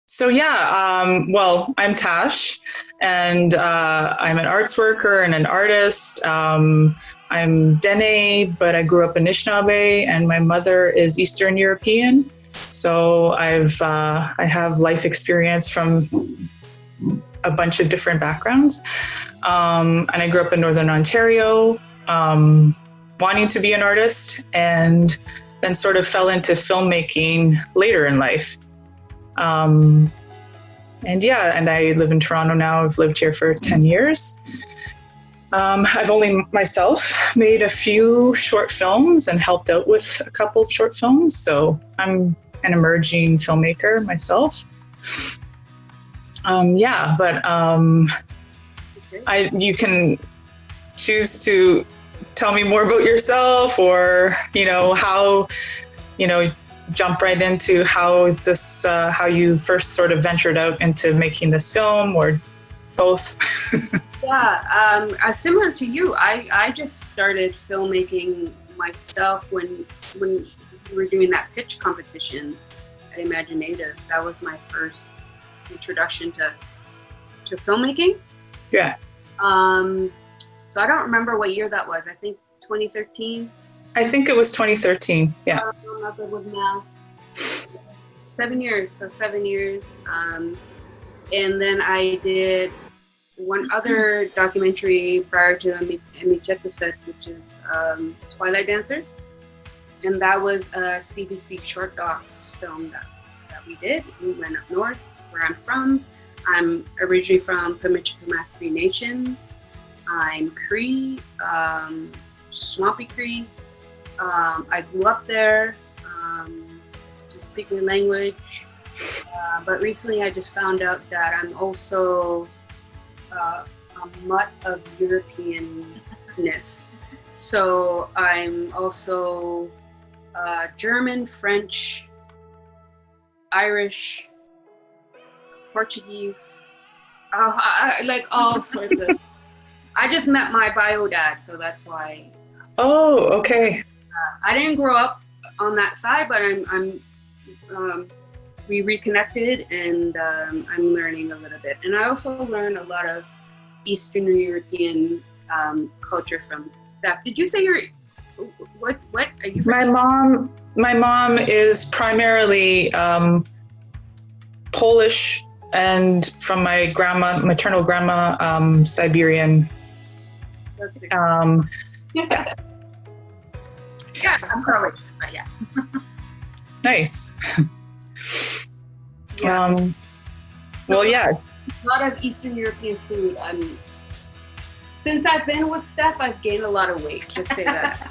So yeah, well, I'm Tash, and I'm an arts worker and an artist. I'm Dene, but I grew up in Anishinaabe, and my mother is Eastern European. So I have life experience from a bunch of different backgrounds, and I grew up in Northern Ontario, wanting to be an artist, and then sort of fell into filmmaking later in life. And I live in Toronto now. I've lived here for 10 years. I've only myself made a few short films and helped out with a couple of short films. So I'm an emerging filmmaker myself. You can choose to tell me more about yourself, or, how, jump right into how you first sort of ventured out into making this film, or both. Similar to you, I just started filmmaking myself when we were doing that pitch competition at Êmîcêtôcêt. That was my first introduction to filmmaking. Yeah. So I don't remember what year that was. I think 2013. I think it was 2013. Yeah. I'm not good with math. 7 years. So 7 years. And then I did one other documentary prior to Êmîcêtôcêt, which is Twilight Dancers. And that was a CBC short docs film that we did. We went up north, where I'm from. I'm originally from Êmîcêtôcêt Cree Nation. I'm Cree, Swampy Cree. I grew up there, speaking the language. But recently I just found out that I'm also a mutt of Europeanness. So I'm also German, French, Irish, Portuguese, like all sorts of. I just met my bio dad, so that's why. Oh, okay. I didn't grow up on that side, but we reconnected, and I'm learning a little bit. And I also learned a lot of Eastern European culture from Steph. Did you say what are you? My mom is primarily Polish, and from my maternal grandma, Siberian. Yeah, I'm Croatian, but yeah. Nice. Yeah. Well, yes. A lot of Eastern European food. Since I've been with Steph, I've gained a lot of weight. Just say that.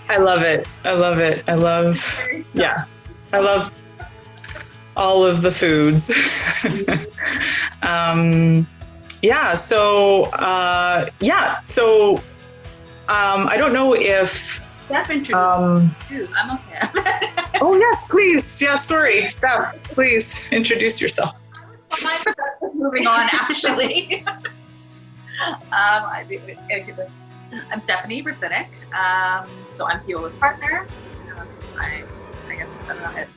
I love it. I love all of the foods. I don't know if Steph introduced too. I'm okay. Oh yes, please. Yeah, sorry, Steph. Please introduce yourself. Moving on, actually. I'm Stefani Bersinic. So I'm Theola's partner. I guess I don't know. I'm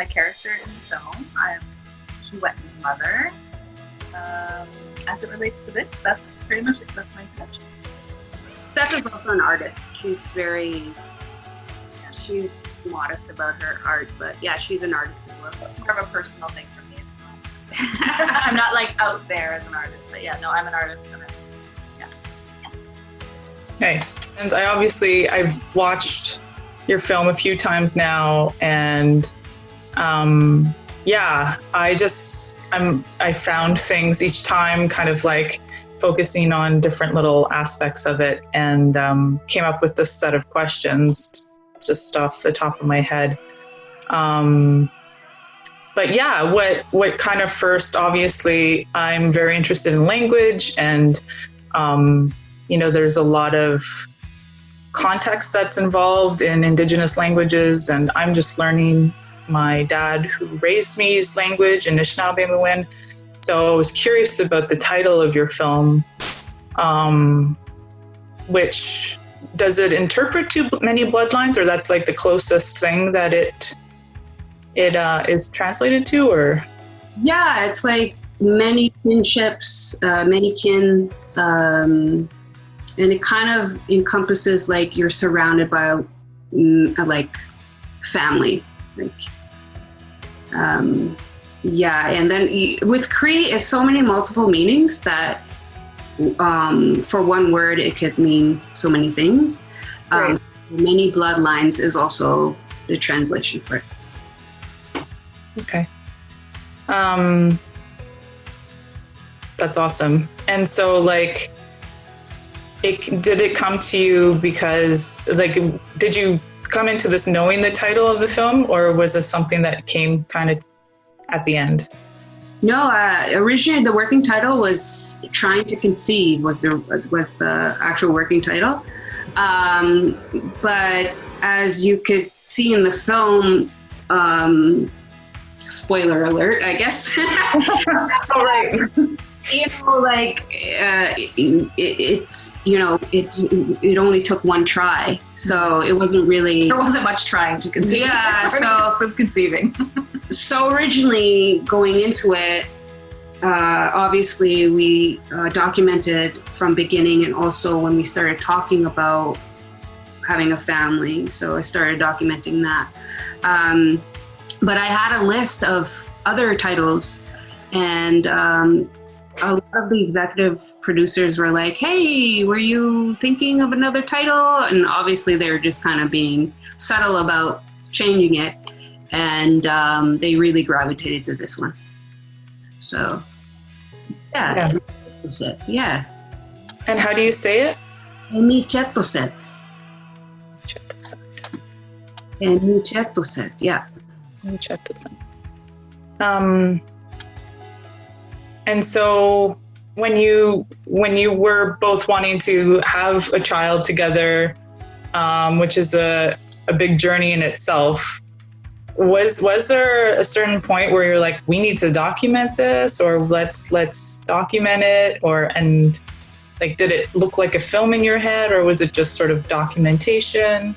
a character in the film. I'm Chiwetan's mother. As it relates to this, that's pretty much it. That's my introduction. Steph is also an artist. She's modest about her art, but yeah, she's an artist as well. More of a personal thing for me. It's not. I'm not like out there as an artist, but yeah, no, I'm an artist. And yeah. Nice. And I've watched your film a few times now, and I found things each time kind of like focusing on different little aspects of it, and came up with this set of questions just off the top of my head. But yeah, what kind of first, obviously, I'm very interested in language, and there's a lot of context that's involved in indigenous languages, and I'm just learning. My dad, who raised me, his language, Anishinaabe. So I was curious about the title of your film, which, does it interpret to many bloodlines, or that's like the closest thing that it it is translated to, or? Yeah, it's like many kinships, many kin, and it kind of encompasses like you're surrounded by a like family, like yeah. And then with Cree, it's so many multiple meanings that for one word it could mean so many things. Right. Many bloodlines is also the translation for it. Okay. That's awesome. And so like, did it come to you because like, did you come into this knowing the title of the film, or was this something that came kind of at the end? No, originally the working title was Trying to Conceive was the actual working title. But as you could see in the film, spoiler alert, I guess. All right. You know, like it's it only took one try, so it wasn't really. There wasn't much trying to conceive. Yeah, so it was conceiving. So originally going into it, obviously we documented from beginning, and also when we started talking about having a family. So I started documenting that. But I had a list of other titles, and a lot of the executive producers were like, hey, were you thinking of another title? And obviously they were just kind of being subtle about changing it. And they really gravitated to this one. So, yeah. Êmîcêtôcêt, yeah. And how do you say it? Êmîcêtôcêt. Êmîcêtôcêt, yeah. Êmîcêtôcêt. And so when you were both wanting to have a child together, which is a big journey in itself, was there a certain point where you're like, we need to document this, or let's document it, and like, did it look like a film in your head, or was it just sort of documentation?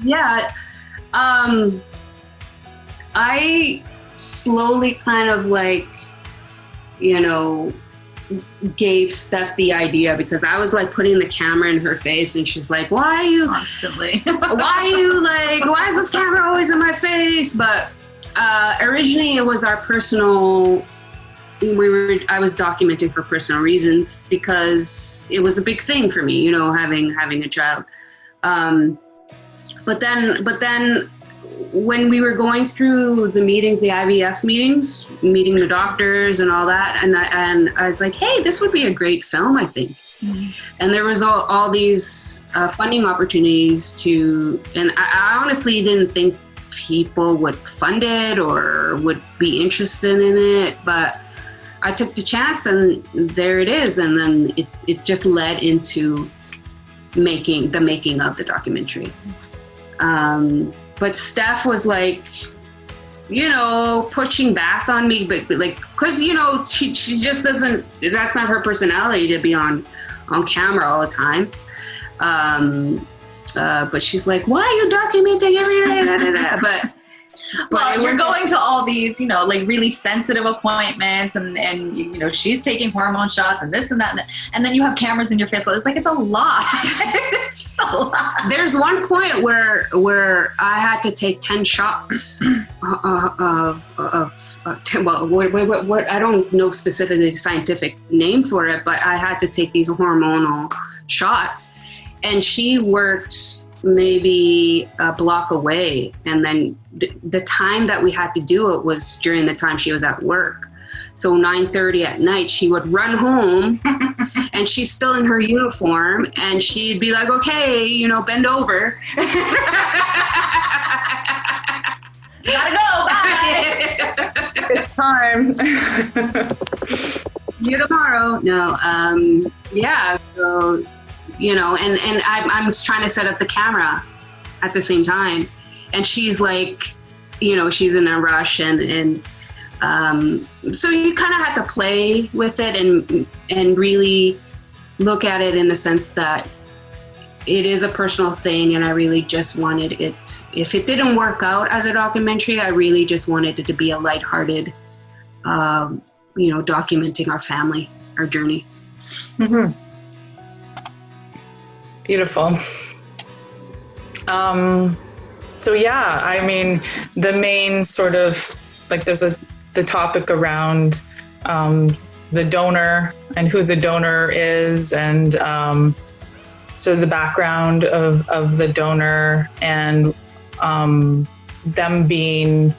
Yeah. I slowly kind of like, gave Steph the idea, because I was like putting the camera in her face and she's like, why is this camera always in my face? But originally it was our personal, I was documenting for personal reasons, because it was a big thing for me, having a child. But then when we were going through the meetings, the IVF meetings, meeting the doctors and all that, and I was like, hey, this would be a great film, I think. Mm-hmm. And there was all these funding opportunities and I honestly didn't think people would fund it or would be interested in it, but I took the chance, and there it is. And then it just led into the making of the documentary. But Steph was like, pushing back on me, but like, cause she just doesn't, that's not her personality to be on camera all the time. But she's like, why are you documenting everything? But you're going to all these, like really sensitive appointments, and she's taking hormone shots and this and that, and then you have cameras in your face. So it's like, it's a lot. It's just a lot. There's one point where I had to take 10 shots of what I don't know specifically the scientific name for it, but I had to take these hormonal shots, and she worked maybe a block away, and then the time that we had to do it was during the time she was at work. So 9:30 at night, she would run home and she's still in her uniform, and she'd be like, okay, bend over. Gotta go, bye. It's time. See you tomorrow. No, yeah, so and I'm trying to set up the camera at the same time, and she's like, she's in a rush, and so you kind of have to play with it and really look at it in the sense that it is a personal thing, and I really just wanted it, if it didn't work out as a documentary, I really just wanted it to be a lighthearted, documenting our family, our journey. Mm-hmm. Beautiful. So yeah, I mean, the main sort of, like, there's the topic around the donor and who the donor is, and sort of the background of the donor, and them being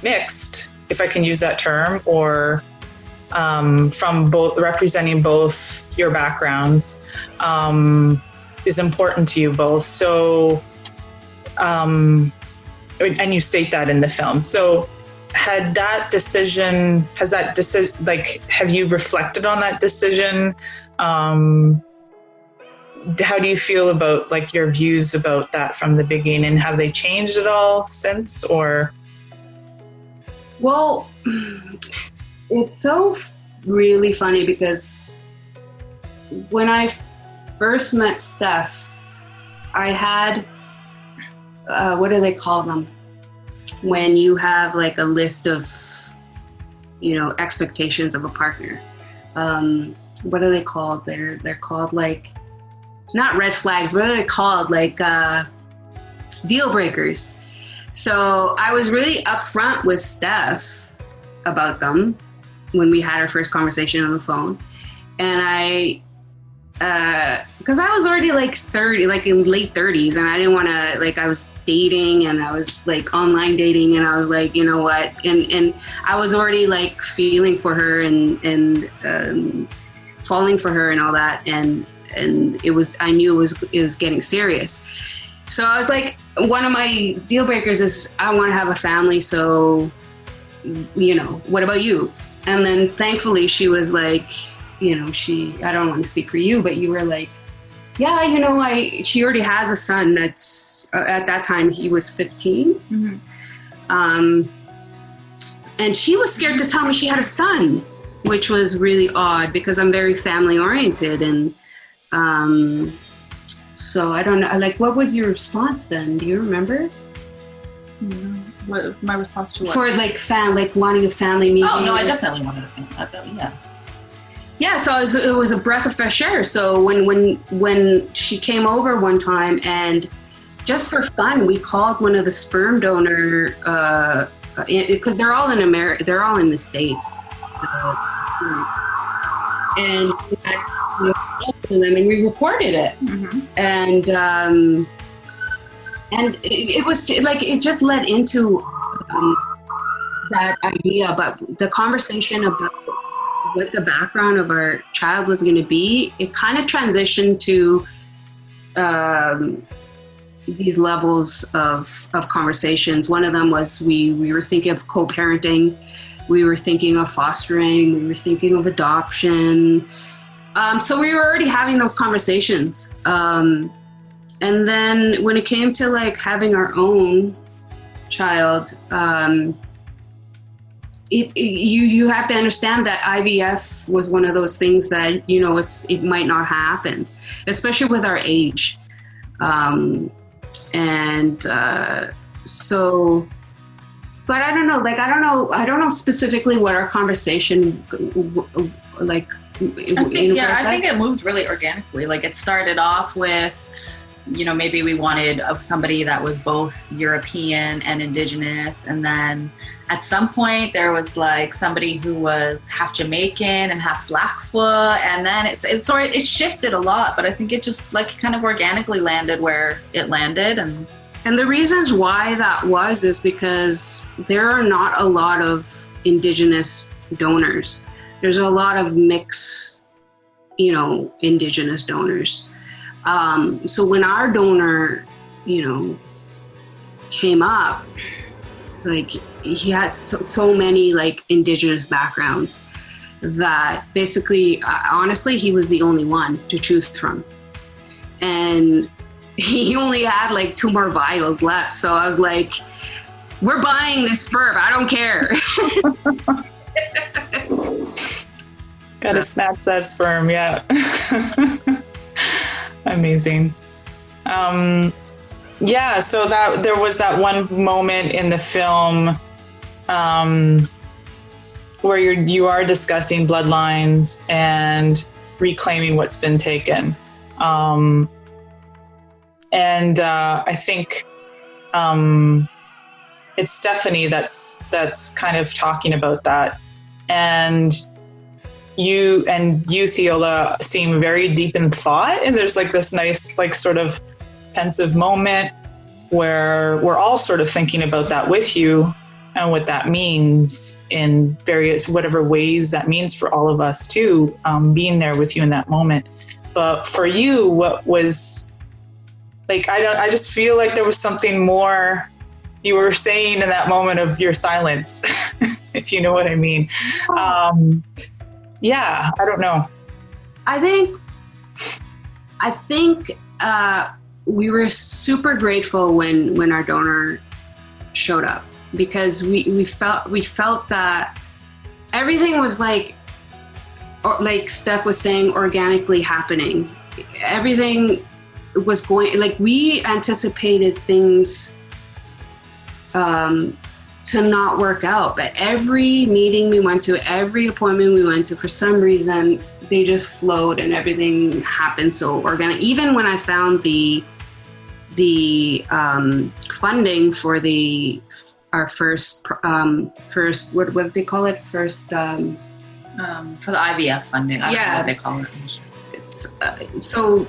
mixed, if I can use that term, or from both, representing both your backgrounds, is important to you both. So, and you state that in the film. So have you reflected on that decision? How do you feel about, like, your views about that from the beginning? Have they changed at all since, or? Well, it's so really funny because when I first met Steph, I had, what do they call them? When you have like a list of, expectations of a partner. What are they called? They're called, like, not red flags, what are they called? Like deal breakers. So I was really upfront with Steph about them when we had our first conversation on the phone. And because I was already like 30, like in late 30s, and I didn't want to, like, I was dating, and I was like online dating, and I was like, you know what, and I was already like feeling for her and falling for her and all that, and I knew it was getting serious. So I was like, one of my deal breakers is I want to have a family, so what about you? And then thankfully she was like, I don't want to speak for you, but you were like, yeah, she already has a son that's, at that time he was 15. Mm-hmm. And she was scared to tell me she had a son, which was really odd because I'm very family oriented. And so I don't know, like, what was your response then? Do you remember? What, my response to what? For like wanting a family meeting. Oh no, I definitely wanted a family. I thought, yeah. Yeah, so it was a breath of fresh air. So when she came over one time, and just for fun, we called one of the sperm donor, because they're all in America, they're all in the States, and we called them and we recorded it, mm-hmm. And it was like, it just led into that idea, but the conversation about what the background of our child was going to be, it kind of transitioned to these levels of conversations. One of them was we were thinking of co-parenting, we were thinking of fostering, we were thinking of adoption. So we were already having those conversations. And then when it came to like having our own child, you have to understand that IVF was one of those things that, it might not happen, especially with our age. So, but I don't know, I don't know specifically what our conversation, like, I think it moved really organically. Like, it started off with, maybe we wanted somebody that was both European and indigenous. And then at some point there was like somebody who was half Jamaican and half Blackfoot. And then it shifted a lot, but I think it just like kind of organically landed where it landed. And the reasons why that was is because there are not a lot of indigenous donors. There's a lot of mixed, indigenous donors. So when our donor, came up, like, he had so many like indigenous backgrounds that basically, honestly, he was the only one to choose from. And he only had like 2 more vials left. So I was like, we're buying this sperm, I don't care. Gotta snatch that sperm, yeah. Amazing. Yeah, so that there was that one moment in the film where you are discussing bloodlines and reclaiming what's been taken. And I think it's Stefani that's kind of talking about that. And you, Theola, seem very deep in thought. And there's like this nice, like sort of pensive moment where we're all sort of thinking about that with you and what that means in various, whatever ways that means for all of us too, being there with you in that moment. But for you, what was like, I just feel like there was something more you were saying in that moment of your silence, if you know what I mean. Yeah, I don't know. I think we were super grateful when our donor showed up, because we felt that everything was like Steph was saying, organically happening. Everything was going, like, we anticipated things to not work out, but every meeting we went to, every appointment we went to, for some reason they just flowed and everything happened so organic. Even when I found the funding for our first what do they call it, first for the IVF funding, I don't know what they call it. It's so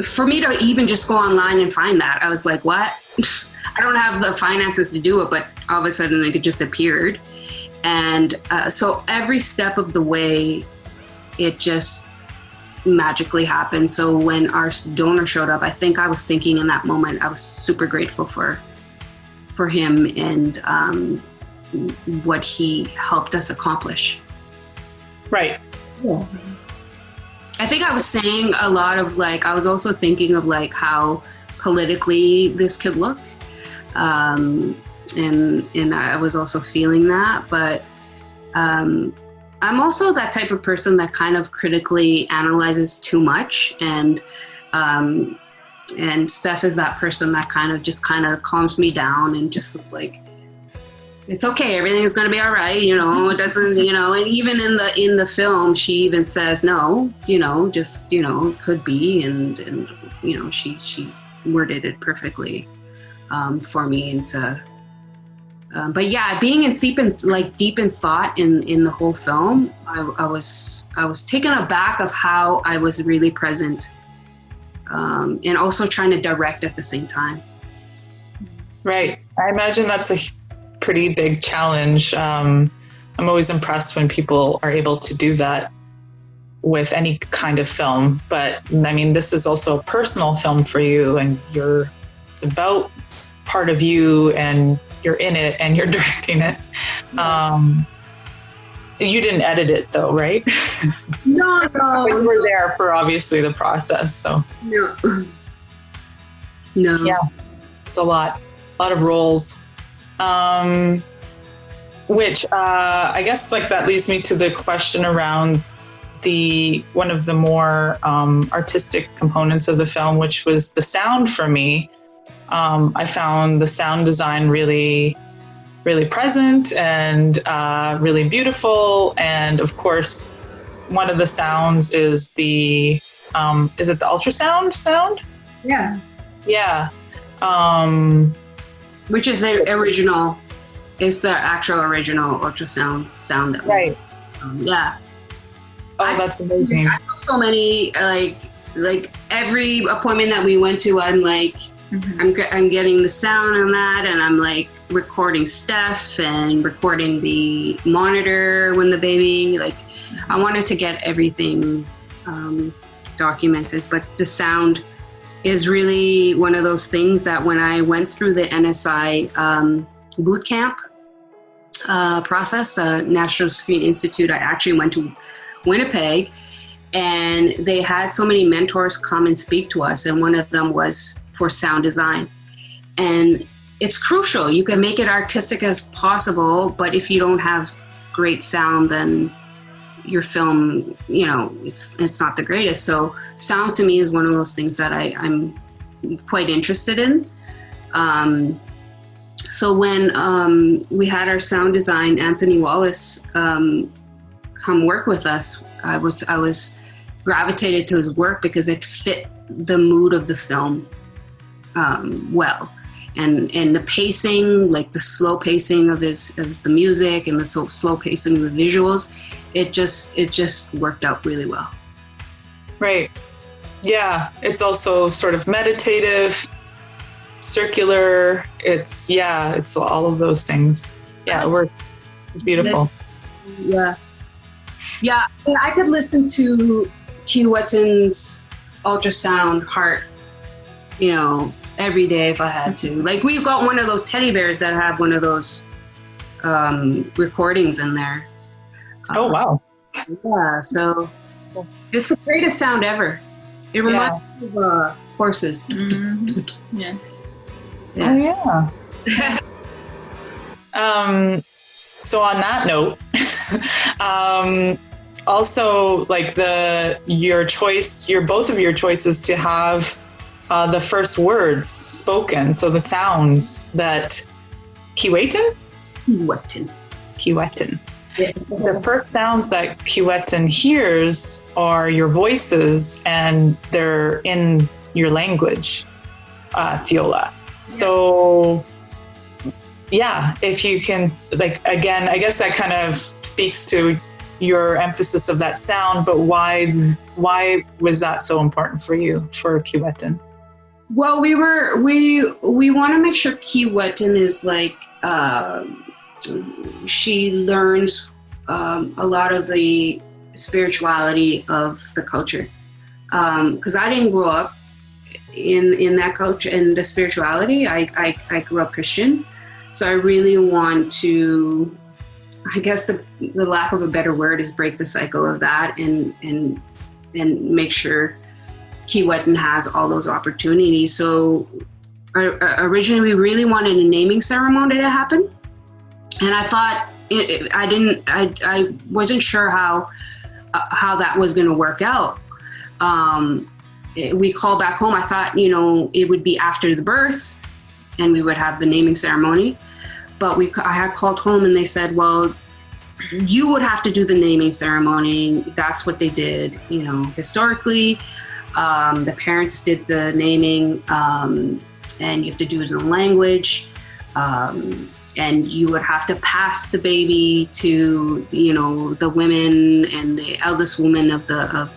for me to even just go online and find that, I was like, what? I don't have the finances to do it, but all of a sudden it just appeared. And so every step of the way, it just magically happened. So when our donor showed up, I think I was thinking in that moment, I was super grateful for him and what he helped us accomplish. Right. Yeah. I think I was saying a lot of like, I was also thinking of like how politically this could look. And I was also feeling that, but I'm also that type of person that kind of critically analyzes too much, and Steph is that person that kind of calms me down and just is like, it's okay, everything is going to be all right, it doesn't, and even in the film, she even says, no, just, could be, and she worded it perfectly for me into, but yeah, being in deep in thought in the whole film, I was taken aback of how I was really present, and also trying to direct at the same time. Right. I imagine that's a pretty big challenge. I'm always impressed when people are able to do that with any kind of film. But I mean, this is also a personal film for you, and it's about part of you, and you're in it and you're directing it. You didn't edit it though, right? No. You were there for obviously the process, so. No. Yeah, it's a lot of roles. Which I guess like that leads me to the question around one of the more artistic components of the film, which was the sound for me. I found the sound design really, really present and really beautiful. And of course, one of the sounds is is it the ultrasound sound? Yeah. Yeah. Which is the original, is the actual original ultrasound sound that right. Yeah. Oh, that's amazing. I have so many, like every appointment that we went to, I'm like, I'm getting the sound on that, and I'm like recording Steph and recording the monitor when the baby, like, I wanted to get everything documented, but the sound is really one of those things that when I went through the NSI boot camp process, National Screen Institute, I actually went to Winnipeg, and they had so many mentors come and speak to us, and one of them was for sound design. And it's crucial. You can make it artistic as possible, but if you don't have great sound, then your film, you know, it's not the greatest. So sound to me is one of those things that I'm quite interested in. So when we had our sound design, Anthony Wallace come work with us, I was gravitated to his work because it fit the mood of the film well. And the pacing, like the slow pacing of the music and the slow pacing of the visuals, it just worked out really well. Right. Yeah. It's also sort of meditative, circular. It's all of those things. Yeah, it's beautiful. Yeah. Yeah. I could listen to Keewatin's ultrasound heart, you know, every day if I had to. Like, we've got one of those teddy bears that have one of those recordings in there. Oh, wow. Yeah, so it's the greatest sound ever. It reminds me of horses. Mm-hmm. Yeah. Oh, yeah. So on that note, also, like both of your choices to have the first words spoken, so the sounds that Keewatin? Keewatin. Yeah. The first sounds that Keewatin hears are your voices, and they're in your language, Theola. So, yeah, if you can, like, again, I guess that kind of speaks to your emphasis of that sound, but why was that so important for you, for Keewatin? Well, we want to make sure Keewatin is like, she learns a lot of the spirituality of the culture. Because I didn't grow up in that culture, in the spirituality. I grew up Christian. So I really want to, I guess the lack of a better word is break the cycle of that and make sure Keewatin has all those opportunities. So originally we really wanted a naming ceremony to happen. And I thought, I wasn't sure how that was going to work out. We called back home. I thought, you know, it would be after the birth and we would have the naming ceremony. But I had called home and they said, well, you would have to do the naming ceremony. That's what they did, you know, historically. The parents did the naming, and you have to do it in a language. And you would have to pass the baby to, you know, the women and the eldest woman of the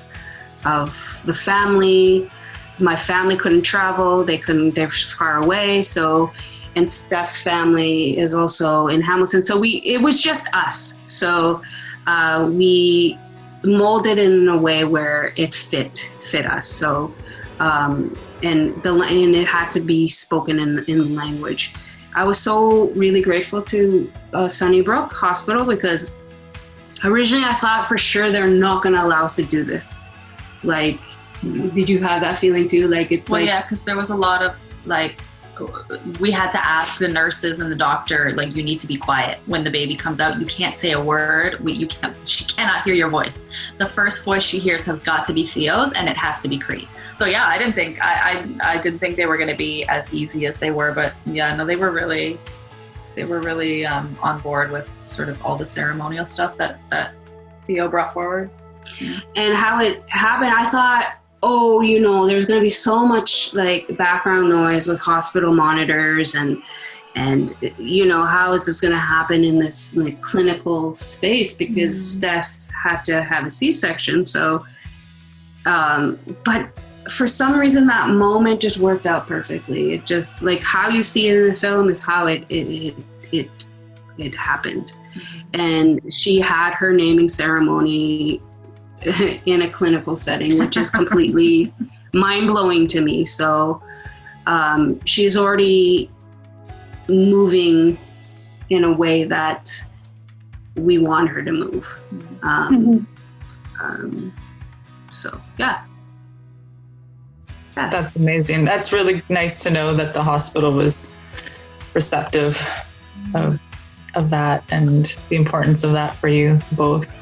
family. My family couldn't travel. They're far away. So, and Steph's family is also in Hamilton. So it was just us. So we molded it in a way where it fit us. So, and it had to be spoken in language. I was so really grateful to Sunnybrook Hospital because originally I thought for sure they're not going to allow us to do this. Like, did you have that feeling too? Like, it's yeah, because there was a lot of like, we had to ask the nurses and the doctor, like, you need to be quiet when the baby comes out. You can't say a word. She cannot hear your voice. The first voice she hears has got to be Theo's, and it has to be Cree. So yeah, I didn't think they were going to be as easy as they were, but yeah, no, they were really on board with sort of all the ceremonial stuff that Theo brought forward. And how it happened, I thought, oh, you know, there's going to be so much like background noise with hospital monitors and you know, how is this going to happen in this like clinical space because Steph had to have a C-section. So, but for some reason that moment just worked out perfectly. It just, like, how you see it in the film is how it happened. And she had her naming ceremony in a clinical setting, which is completely mind-blowing to me. So she's already moving in a way that we want her to move. So yeah. That's amazing. That's really nice to know that the hospital was receptive of that and the importance of that for you both.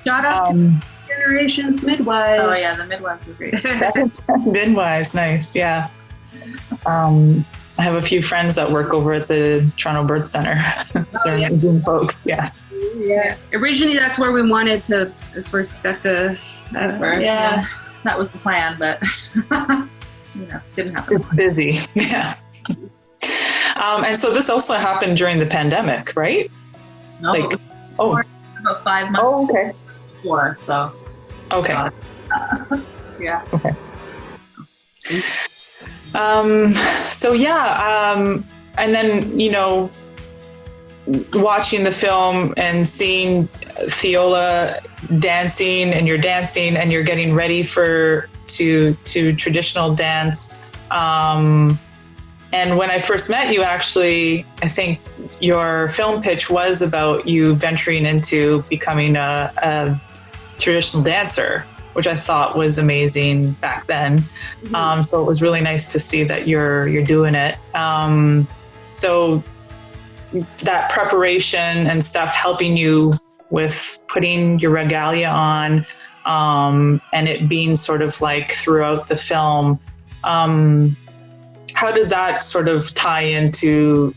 Shout out to Generations Midwives. Oh yeah, the midwives were great. Midwives, nice, yeah. I have a few friends that work over at the Toronto Birth Center. They're Indian folks, yeah. Yeah. Originally, that's where we wanted for Steph to. Yeah, that was the plan, but didn't happen. It's busy, yeah. And so this also happened during the pandemic, right? No, about 5 months. Oh, okay. Before, so. Okay. Yeah. Okay. So yeah, and then watching the film and seeing Theola dancing, and you're dancing and you're getting ready to traditional dance. And when I first met you, actually, I think your film pitch was about you venturing into becoming a traditional dancer, which I thought was amazing back then. Mm-hmm. So it was really nice to see that you're doing it. So that preparation and stuff helping you with putting your regalia on, and it being sort of like throughout the film. How does that sort of tie into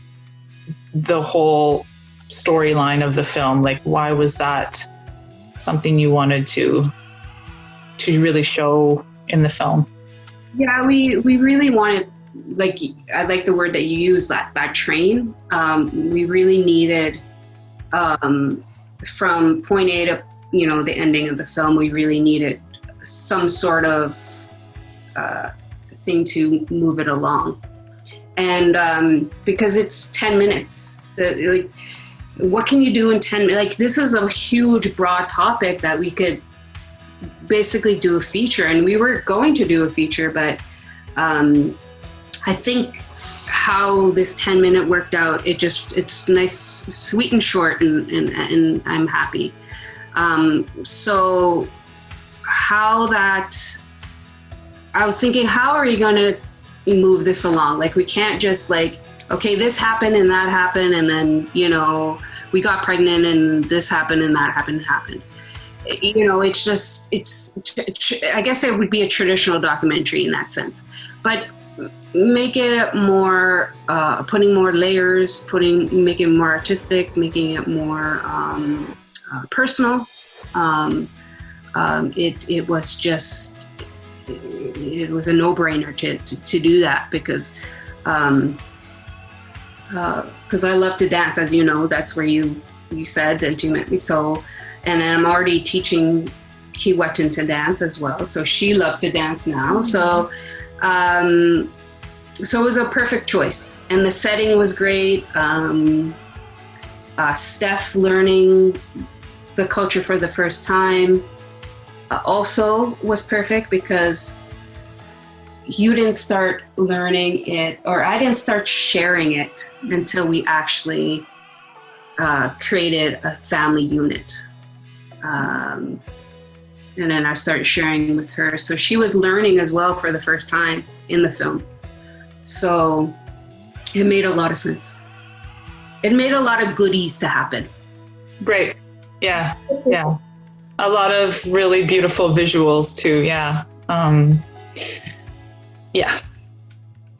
the whole storyline of the film? Like, why was that something you wanted to really show in the film? Yeah, we really wanted, like, I like the word that you used, that train. We really needed, from point A to, the ending of the film, we really needed some sort of thing to move it along. And because it's 10 minutes, what can you do in 10 minutes? Like, this is a huge, broad topic that we could basically do a feature, and we were going to do a feature, but I think how this 10-minute worked out, it's nice, sweet and short, and I'm happy. So I was thinking, how are you going to move this along? Like, we can't just okay, this happened and that happened, and then, we got pregnant and this happened and that happened. I guess it would be a traditional documentary in that sense, but make it more, putting more layers, making it more artistic, making it more personal. It was a no-brainer to do that, because I love to dance, as you know. That's where you said that you met me. So, and then I'm already teaching Keewatin to dance as well. So she loves to dance now. Mm-hmm. So it was a perfect choice, and the setting was great. Steph learning the culture for the first time also was perfect, because you didn't start learning it, or I didn't start sharing it until we actually created a family unit. And then I started sharing with her. So she was learning as well for the first time in the film. So it made a lot of sense. It made a lot of goodies to happen. Great. Yeah. Yeah. A lot of really beautiful visuals too. Yeah. Yeah.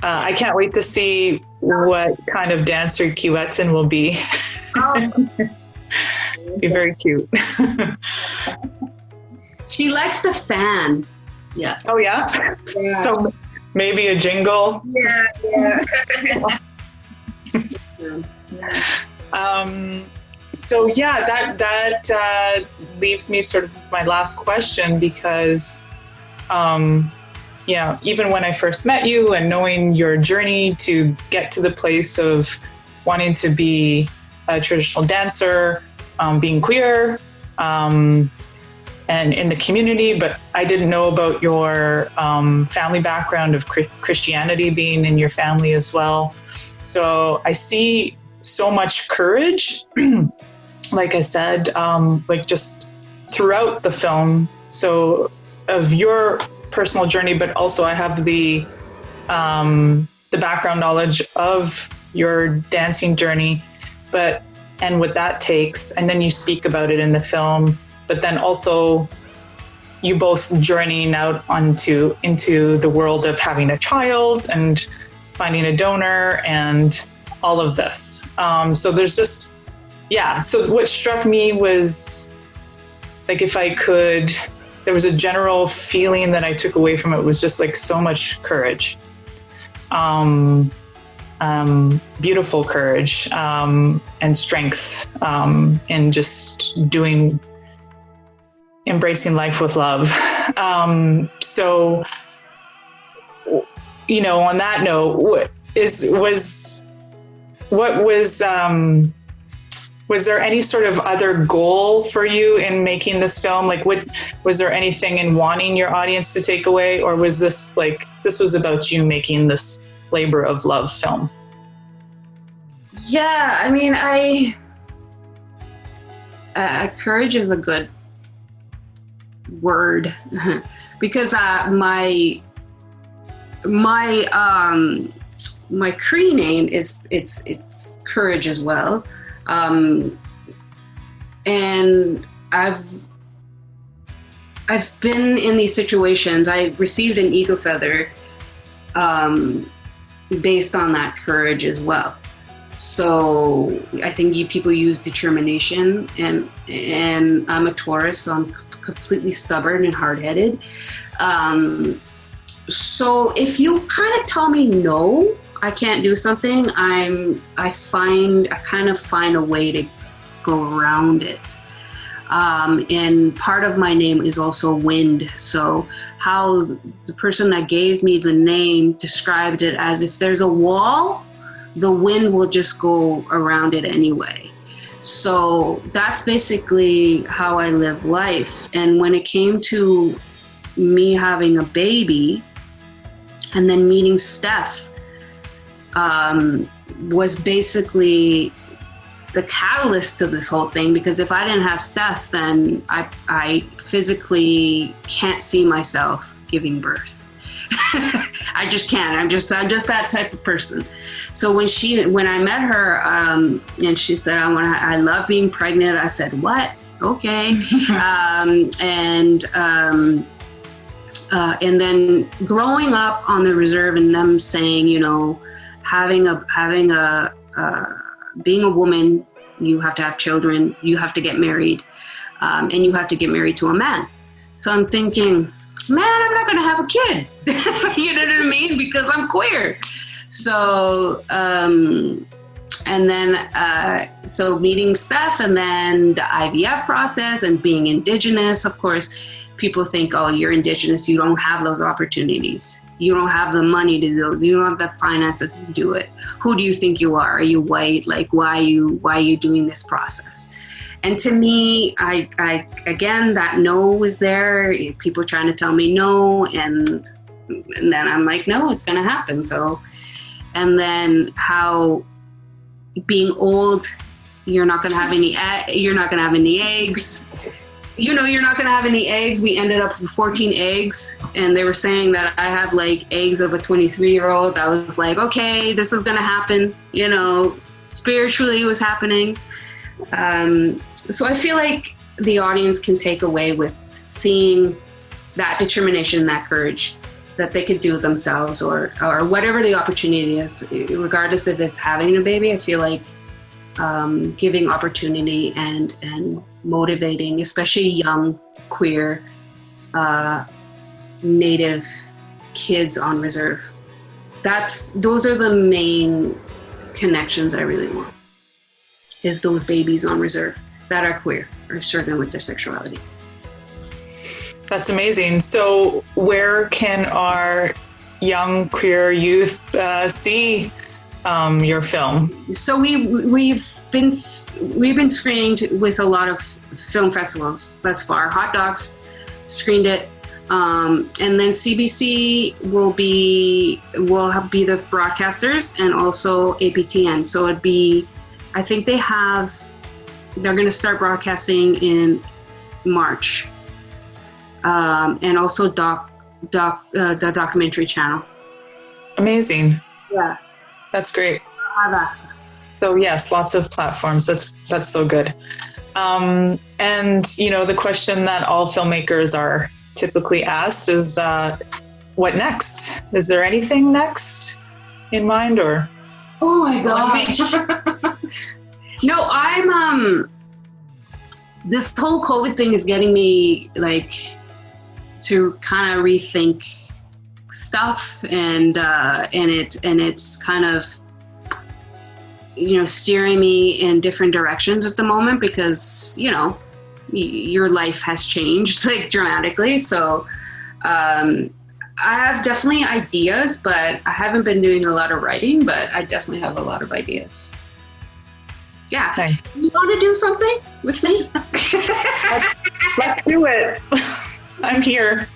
I can't wait to see what kind of dancer Keewatin will be. Be very cute. She likes the fan. Yeah. Oh yeah? So maybe a jingle. Yeah. So yeah, that leaves me sort of my last question, because even when I first met you and knowing your journey to get to the place of wanting to be a traditional dancer, being queer, and in the community, but I didn't know about your family background of Christianity being in your family as well. So I see so much courage, like I said, just throughout the film. So of your personal journey, but also I have the background knowledge of your dancing journey, and what that takes. And then you speak about it in the film. but then also you both journeying out into the world of having a child and finding a donor and all of this. So there's just, so what struck me was, like, if I could, there was a general feeling that I took away from it was just like so much courage, beautiful courage, and strength, in just embracing life with love. So, on that note, was there any sort of other goal for you in making this film? Like, was there anything in wanting your audience to take away, or was this was about you making this labor of love film? Yeah, I mean, courage is a good word because my Cree name it's courage as well, and I've been in these situations. I received an eagle feather based on that courage as well. So I think people use determination, and I'm a Taurus, so I'm completely stubborn and hard-headed. So if you kind of tell me no, I can't do something, I kind of find a way to go around it. And part of my name is also wind. So how the person that gave me the name described it as, if there's a wall, the wind will just go around it anyway. So that's basically how I live life. And when it came to me having a baby and then meeting Steph, was basically the catalyst to this whole thing, because if I didn't have Steph, then I physically can't see myself giving birth. I just can't. I'm just that type of person. So when I met her, and she said, I love being pregnant. I said, what? Okay. And then growing up on the reserve and them saying, being a woman, you have to have children, you have to get married, and you have to get married to a man. So I'm thinking, man, I'm not going to have a kid. You know what I mean? Because I'm queer. So, and then, so meeting Steph, and then the IVF process, and being indigenous, of course, people think, oh, you're indigenous, you don't have those opportunities. You don't have the money to do those. You don't have the finances to do it. Who do you think you are? Are you white? Like, why are you doing this process? And to me, I again, that no was there. People trying to tell me no, and then I'm like, no, it's gonna happen. So, and then how being old, you're not gonna have any eggs. You're not going to have any eggs. We ended up with 14 eggs, and they were saying that I have like eggs of a 23-year-old. I was like, okay, this is going to happen. Spiritually it was happening. So I feel like the audience can take away with seeing that determination, that courage, that they could do it themselves, or whatever the opportunity is, regardless if it's having a baby. I feel like giving opportunity and motivating, especially young, queer, Native kids on reserve. Those are the main connections I really want, is those babies on reserve that are queer or struggling with their sexuality. That's amazing. So where can our young queer youth see your film? So we've been screened with a lot of film festivals thus far. Hot Docs screened it, and then CBC will be the broadcasters, and also APTN. So I think they're going to start broadcasting in March, and also the documentary channel. Amazing. Yeah. That's great. I have access. So yes, lots of platforms. That's so good. And, the question that all filmmakers are typically asked is, what next? Is there anything next in mind, or? Oh my gosh. No, I'm, this whole COVID thing is getting me to kind of rethink stuff, and it's kind of, steering me in different directions at the moment, because, your life has changed dramatically. So, I have definitely ideas, but I haven't been doing a lot of writing, but I definitely have a lot of ideas. Yeah. Thanks. You want to do something with me? Let's do it. I'm here.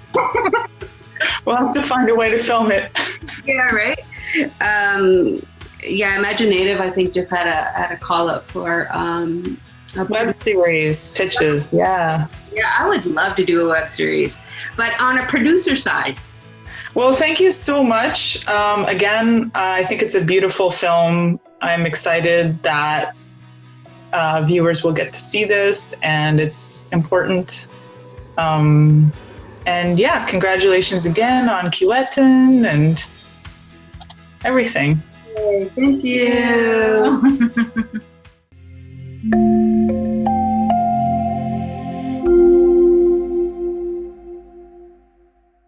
We'll have to find a way to film it. Yeah, right. Imaginative, I think, just had a call up for a web series pitches. Yeah, I would love to do a web series, but on a producer side. Well, thank you so much. Again, I think it's a beautiful film. I'm excited that viewers will get to see this, and it's important. And yeah, congratulations again on Keewatin and everything. Thank you.